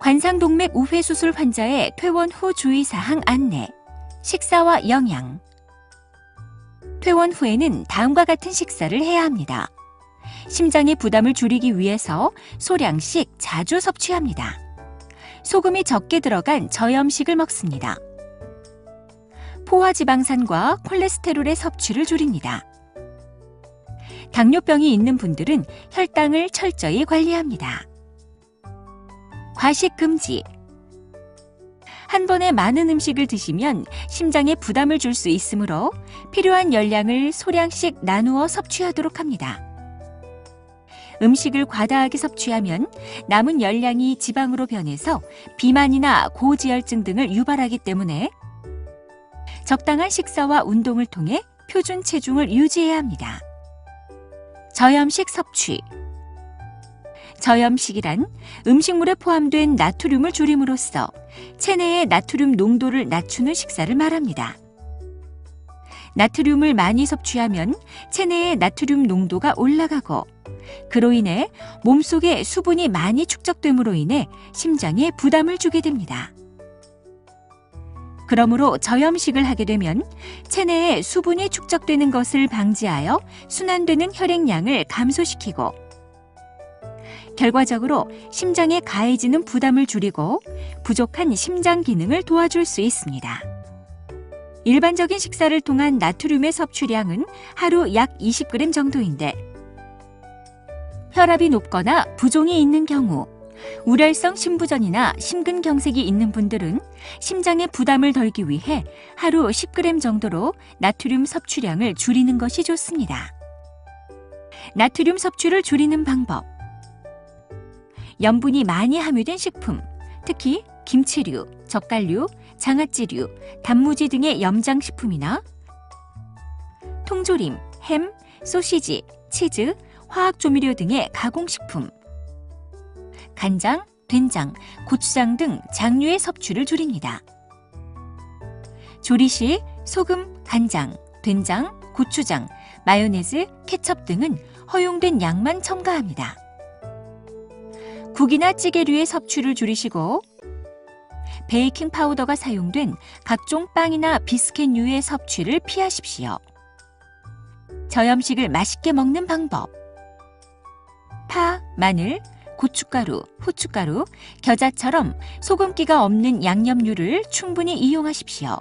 관상동맥 우회 수술 환자의 퇴원 후 주의사항 안내, 식사와 영양. 퇴원 후에는 다음과 같은 식사를 해야 합니다. 심장의 부담을 줄이기 위해서 소량씩 자주 섭취합니다. 소금이 적게 들어간 저염식을 먹습니다. 포화지방산과 콜레스테롤의 섭취를 줄입니다. 당뇨병이 있는 분들은 혈당을 철저히 관리합니다. 과식 금지. 한 번에 많은 음식을 드시면 심장에 부담을 줄 수 있으므로 필요한 열량을 소량씩 나누어 섭취하도록 합니다. 음식을 과다하게 섭취하면 남은 열량이 지방으로 변해서 비만이나 고지혈증 등을 유발하기 때문에 적당한 식사와 운동을 통해 표준 체중을 유지해야 합니다. 저염식 섭취. 저염식이란 음식물에 포함된 나트륨을 줄임으로써 체내의 나트륨 농도를 낮추는 식사를 말합니다. 나트륨을 많이 섭취하면 체내의 나트륨 농도가 올라가고 그로 인해 몸속에 수분이 많이 축적됨으로 인해 심장에 부담을 주게 됩니다. 그러므로 저염식을 하게 되면 체내에 수분이 축적되는 것을 방지하여 순환되는 혈액량을 감소시키고 결과적으로 심장에 가해지는 부담을 줄이고 부족한 심장 기능을 도와줄 수 있습니다. 일반적인 식사를 통한 나트륨의 섭취량은 하루 약 20g 정도인데 혈압이 높거나 부종이 있는 경우, 우렬성 심부전이나 심근경색이 있는 분들은 심장의 부담을 덜기 위해 하루 10g 정도로 나트륨 섭취량을 줄이는 것이 좋습니다. 나트륨 섭취를 줄이는 방법. 염분이 많이 함유된 식품, 특히 김치류, 젓갈류, 장아찌류, 단무지 등의 염장식품이나 통조림, 햄, 소시지, 치즈, 화학조미료 등의 가공식품, 간장, 된장, 고추장 등 장류의 섭취를 줄입니다. 조리 시 소금, 간장, 된장, 고추장, 마요네즈, 케첩 등은 허용된 양만 첨가합니다. 국이나 찌개류의 섭취를 줄이시고 베이킹 파우더가 사용된 각종 빵이나 비스켓류의 섭취를 피하십시오. 저염식을 맛있게 먹는 방법. 파, 마늘, 고춧가루, 후춧가루, 겨자처럼 소금기가 없는 양념류를 충분히 이용하십시오.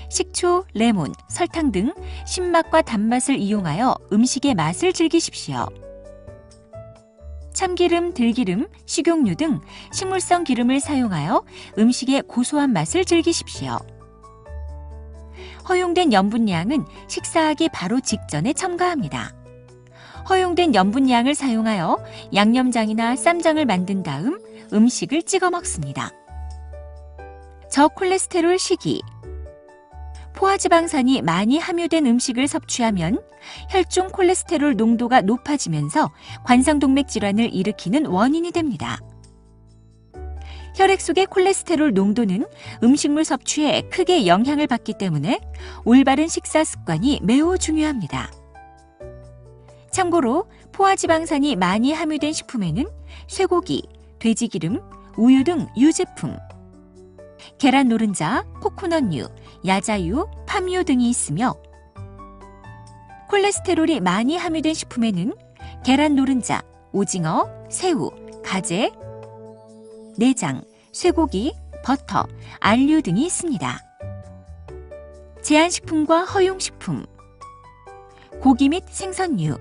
식초, 레몬, 설탕 등 신맛과 단맛을 이용하여 음식의 맛을 즐기십시오. 참기름, 들기름, 식용유 등 식물성 기름을 사용하여 음식의 고소한 맛을 즐기십시오. 허용된 염분량은 식사하기 바로 직전에 첨가합니다. 허용된 염분량을 사용하여 양념장이나 쌈장을 만든 다음 음식을 찍어 먹습니다. 저콜레스테롤 식이. 포화지방산이 많이 함유된 음식을 섭취하면 혈중 콜레스테롤 농도가 높아지면서 관상동맥 질환을 일으키는 원인이 됩니다. 혈액 속의 콜레스테롤 농도는 음식물 섭취에 크게 영향을 받기 때문에 올바른 식사 습관이 매우 중요합니다. 참고로 포화지방산이 많이 함유된 식품에는 쇠고기, 돼지기름, 우유 등 유제품, 계란 노른자, 코코넛류, 야자유, 팜유 등이 있으며 콜레스테롤이 많이 함유된 식품에는 계란 노른자, 오징어, 새우, 가재, 내장, 쇠고기, 버터, 알류 등이 있습니다. 제한식품과 허용식품. 고기 및 생선류,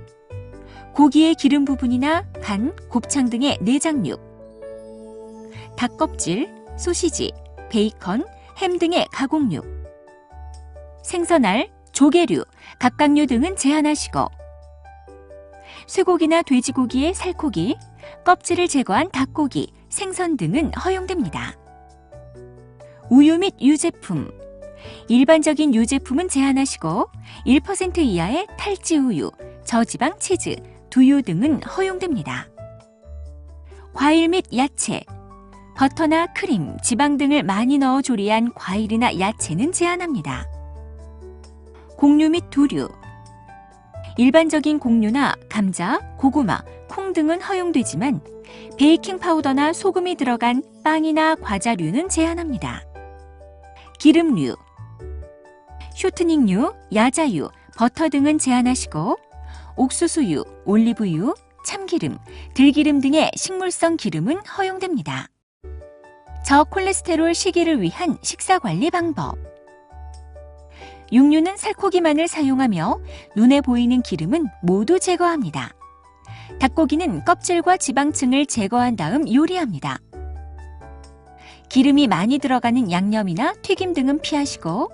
고기의 기름 부분이나 간, 곱창 등의 내장류, 닭껍질, 소시지, 베이컨, 햄 등의 가공류, 생선알, 조개류, 갑각류 등은 제한하시고 쇠고기나 돼지고기의 살코기, 껍질을 제거한 닭고기, 생선 등은 허용됩니다. 우유 및 유제품. 일반적인 유제품은 제한하시고 1% 이하의 탈지 우유, 저지방 치즈, 두유 등은 허용됩니다. 과일 및 야채. 버터나 크림, 지방 등을 많이 넣어 조리한 과일이나 야채는 제한합니다. 곡류 및 두류. 일반적인 곡류나 감자, 고구마, 콩 등은 허용되지만 베이킹 파우더나 소금이 들어간 빵이나 과자류는 제한합니다. 기름류, 쇼트닝류, 야자유, 버터 등은 제한하시고 옥수수유, 올리브유, 참기름, 들기름 등의 식물성 기름은 허용됩니다. 저콜레스테롤 시기를 위한 식사관리 방법. 육류는 살코기만을 사용하며 눈에 보이는 기름은 모두 제거합니다. 닭고기는 껍질과 지방층을 제거한 다음 요리합니다. 기름이 많이 들어가는 양념이나 튀김 등은 피하시고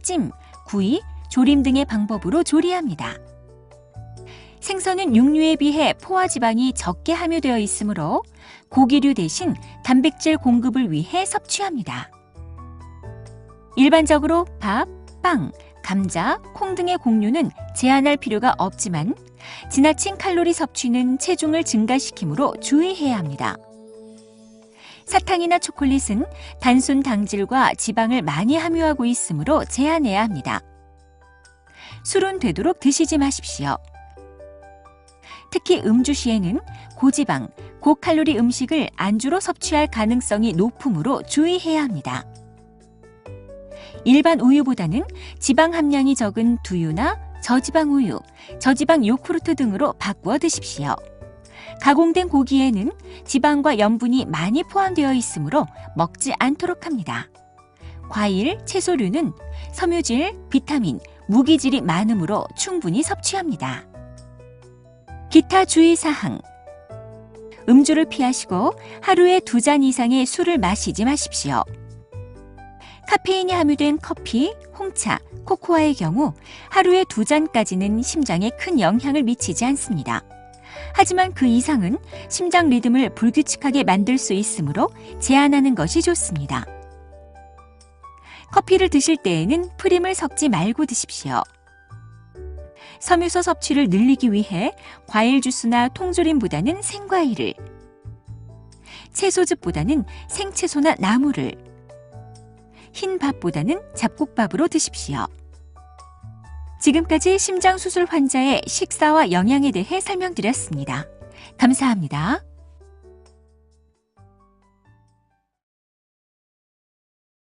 찜, 구이, 조림 등의 방법으로 조리합니다. 생선은 육류에 비해 포화지방이 적게 함유되어 있으므로 고기류 대신 단백질 공급을 위해 섭취합니다. 일반적으로 밥, 빵, 감자, 콩 등의 곡류는 제한할 필요가 없지만 지나친 칼로리 섭취는 체중을 증가시키므로 주의해야 합니다. 사탕이나 초콜릿은 단순 당질과 지방을 많이 함유하고 있으므로 제한해야 합니다. 술은 되도록 드시지 마십시오. 특히 음주 시에는 고지방, 고칼로리 음식을 안주로 섭취할 가능성이 높으므로 주의해야 합니다. 일반 우유보다는 지방 함량이 적은 두유나 저지방 우유, 저지방 요구르트 등으로 바꾸어 드십시오. 가공된 고기에는 지방과 염분이 많이 포함되어 있으므로 먹지 않도록 합니다. 과일, 채소류는 섬유질, 비타민, 무기질이 많으므로 충분히 섭취합니다. 기타 주의사항. 음주를 피하시고 하루에 2잔 이상의 술을 마시지 마십시오. 카페인이 함유된 커피, 홍차, 코코아의 경우 하루에 2잔까지는 심장에 큰 영향을 미치지 않습니다. 하지만 그 이상은 심장 리듬을 불규칙하게 만들 수 있으므로 제한하는 것이 좋습니다. 커피를 드실 때에는 프림을 섞지 말고 드십시오. 섬유소 섭취를 늘리기 위해 과일 주스나 통조림보다는 생과일을, 채소즙보다는 생채소나 나물을, 흰 밥보다는 잡곡밥으로 드십시오. 지금까지 심장수술 환자의 식사와 영양에 대해 설명드렸습니다. 감사합니다.